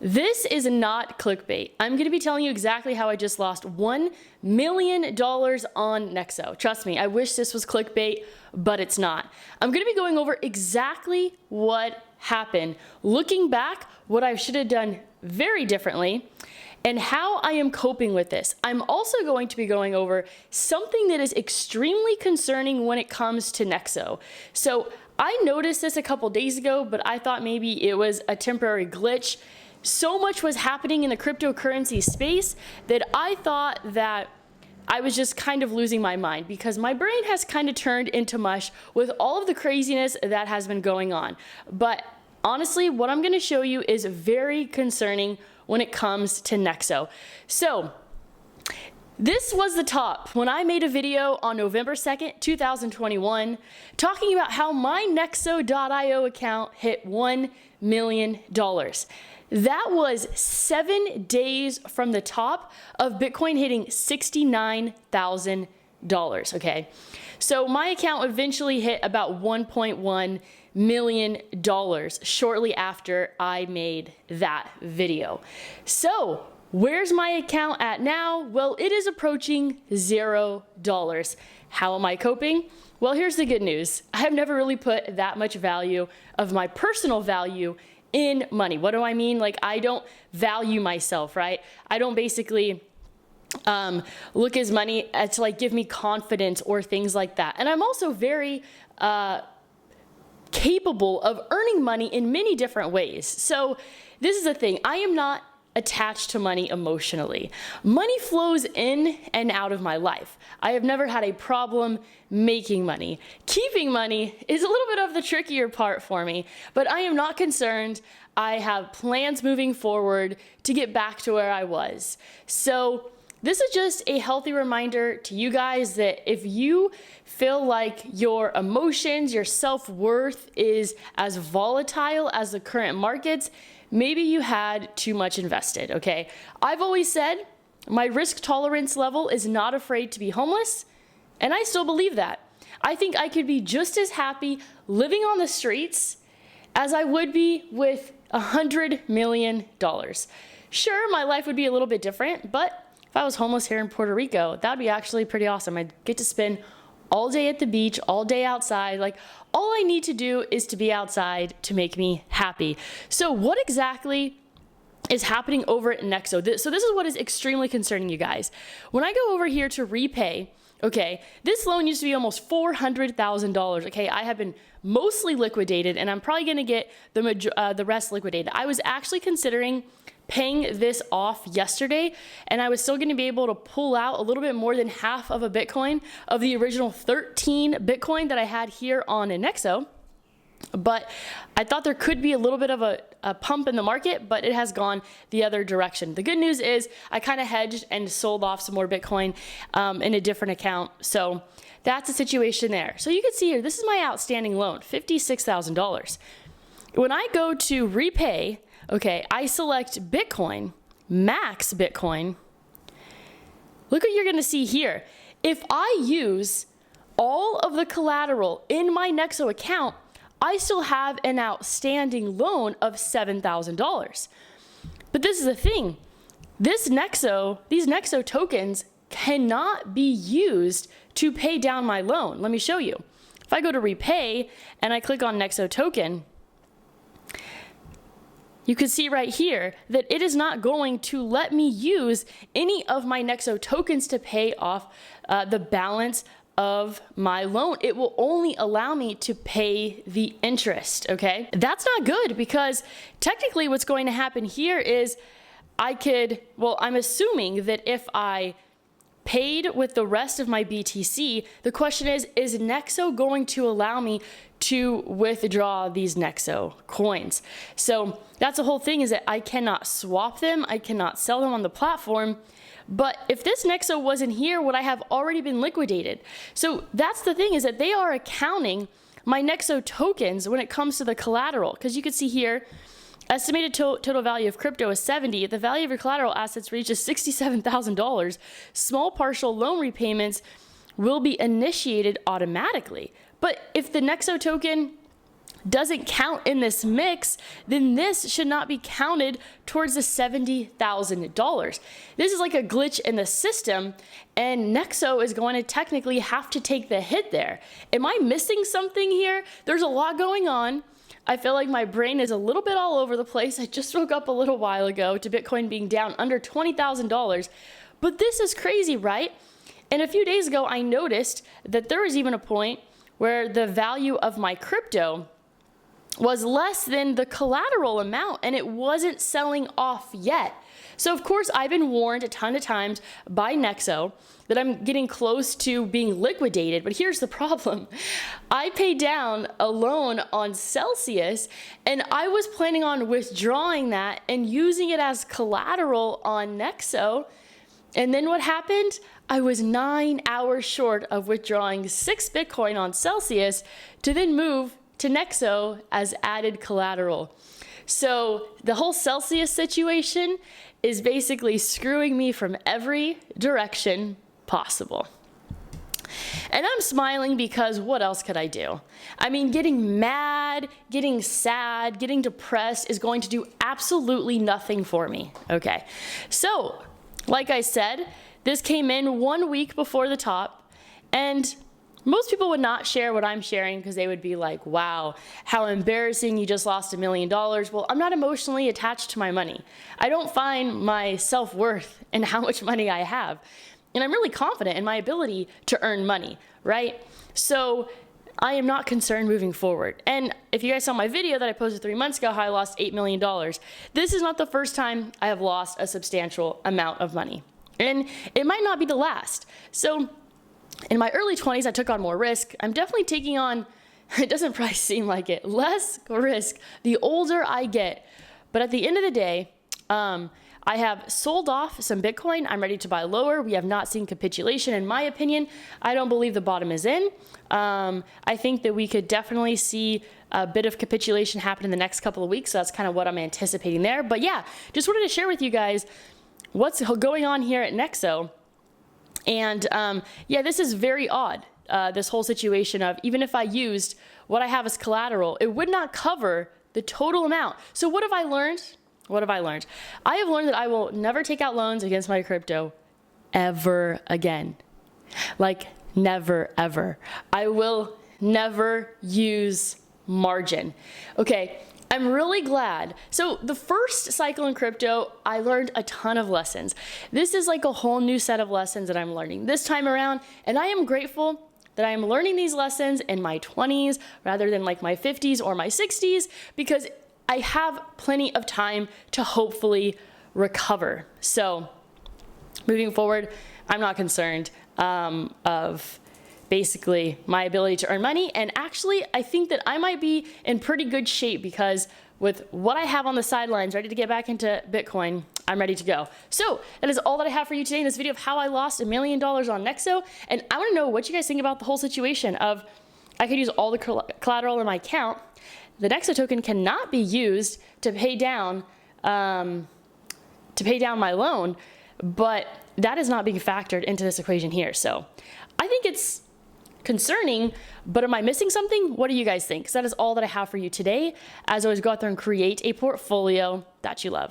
This is not clickbait. I'm going to be telling you exactly how I just lost $1 million on Nexo. Trust me, I wish this was clickbait, but it's not. I'm going to be going over exactly what happened, looking back, what I should have done very differently, and how I am coping with this. I'm also going to be going over something that is extremely concerning when it comes to Nexo. So I noticed this a couple days ago, but I thought maybe it was a temporary glitch. So much was happening in the cryptocurrency space that I thought that I was just kind of losing my mind because my brain has kind of turned into mush with all of the craziness that has been going on. But honestly, what I'm going to show you is very concerning when it comes to Nexo. So this was the top when I made a video on November 2nd, 2021, talking about how my Nexo.io account hit $1 million. That was 7 days from the top of Bitcoin hitting $69,000, okay? So my account eventually hit about $1.1 million shortly after I made that video. So where's my account at now? Well, it is approaching $0. How am I coping? Well, here's the good news. I have never really put that much value of my personal value in money. What do I mean? Like, I don't value myself, right? I don't basically look as money to like give me confidence or things like that. And I'm also very capable of earning money in many different ways. So this is the thing. I am not attached to money emotionally. Money flows in and out of my life. I have never had a problem making money. Keeping money is a little bit of the trickier part for me, but I am not concerned. I have plans moving forward to get back to where I was. So this is just a healthy reminder to you guys that if you feel like your emotions, your self-worth is as volatile as the current markets, maybe you had too much invested, okay? I've always said my risk tolerance level is not afraid to be homeless, and I still believe that. I think I could be just as happy living on the streets as I would be with $100 million. Sure, my life would be a little bit different, but if I was homeless here in Puerto Rico, that would be actually pretty awesome. I'd get to spend all day at the beach, all day outside. Like, all I need to do is to be outside to make me happy. So what exactly is happening over at Nexo? So this is what is extremely concerning, you guys. When I go over here to repay, okay, this loan used to be almost $400,000. Okay, I have been mostly liquidated, and I'm probably going to get the rest liquidated. I was actually considering paying this off yesterday, and I was still going to be able to pull out a little bit more than half of a Bitcoin of the original 13 Bitcoin that I had here on Nexo. But I thought there could be a little bit of a pump in the market, but it has gone the other direction. The good news is I kind of hedged and sold off some more Bitcoin in a different account. So that's the situation there. So you can see here, this is my outstanding loan, $56,000. When I go to repay, okay, I select Bitcoin, max Bitcoin. Look what you're gonna see here. If I use all of the collateral in my Nexo account, I still have an outstanding loan of $7,000. But this is the thing, these Nexo tokens cannot be used to pay down my loan. Let me show you. If I go to repay and I click on Nexo token, you can see right here that it is not going to let me use any of my Nexo tokens to pay off the balance of my loan. It will only allow me to pay the interest, okay? That's not good because technically what's going to happen here is I'm assuming that if I paid with the rest of my BTC, the question is Nexo going to allow me to withdraw these Nexo coins? So that's the whole thing, is that I cannot swap them, I cannot sell them on the platform. But if this Nexo wasn't here, would I have already been liquidated? So that's the thing, is that they are accounting my Nexo tokens when it comes to the collateral. Because you can see here, estimated total value of crypto is 70. If the value of your collateral assets reaches $67,000, small partial loan repayments will be initiated automatically. But if the Nexo token doesn't count in this mix, then this should not be counted towards the $70,000. This is like a glitch in the system, and Nexo is going to technically have to take the hit there. Am I missing something here? There's a lot going on. I feel like my brain is a little bit all over the place. I just woke up a little while ago to Bitcoin being down under $20,000, but this is crazy, right? And a few days ago, I noticed that there was even a point where the value of my crypto was less than the collateral amount, and it wasn't selling off yet. So of course, I've been warned a ton of times by Nexo that I'm getting close to being liquidated, but here's the problem. I paid down a loan on Celsius, and I was planning on withdrawing that and using it as collateral on Nexo. And then what happened? I was 9 hours short of withdrawing 6 Bitcoin on Celsius to then move to Nexo as added collateral. So the whole Celsius situation is basically screwing me from every direction possible. And I'm smiling because what else could I do? I mean, getting mad, getting sad, getting depressed is going to do absolutely nothing for me. Okay, so like I said, this came in 1 week before the top, and most people would not share what I'm sharing because they would be like, wow, how embarrassing, you just lost $1 million. Well, I'm not emotionally attached to my money. I don't find my self-worth in how much money I have. And I'm really confident in my ability to earn money, right? So I am not concerned moving forward. And if you guys saw my video that I posted 3 months ago, how I lost $8 million, this is not the first time I have lost a substantial amount of money. And it might not be the last. So in my early 20s, I took on more risk. I'm definitely taking on, it doesn't probably seem like it, less risk the older I get. But at the end of the day, I have sold off some Bitcoin. I'm ready to buy lower. We have not seen capitulation. In my opinion, I don't believe the bottom is in. I think that we could definitely see a bit of capitulation happen in the next couple of weeks. So that's kind of what I'm anticipating there. But yeah, just wanted to share with you guys what's going on here at Nexo. And yeah, this is very odd, this whole situation of even if I used what I have as collateral, it would not cover the total amount. So what have I learned? What have I learned? I have learned that I will never take out loans against my crypto ever again. Like never, ever. I will never use margin. Okay. I'm really glad. So the first cycle in crypto, I learned a ton of lessons. This is like a whole new set of lessons that I'm learning this time around. And I am grateful that I am learning these lessons in my 20s rather than like my 50s or my 60s, because I have plenty of time to hopefully recover. So moving forward, I'm not concerned of basically my ability to earn money. And actually, I think that I might be in pretty good shape because with what I have on the sidelines, ready to get back into Bitcoin, I'm ready to go. So that is all that I have for you today in this video of how I lost $1 million on Nexo. And I wanna know what you guys think about the whole situation of I could use all the collateral in my account. The Nexo token cannot be used to pay down my loan, but that is not being factored into this equation here. So I think it's concerning, but am I missing something? What do you guys think? Because that is all that I have for you today. As always, go out there and create a portfolio that you love.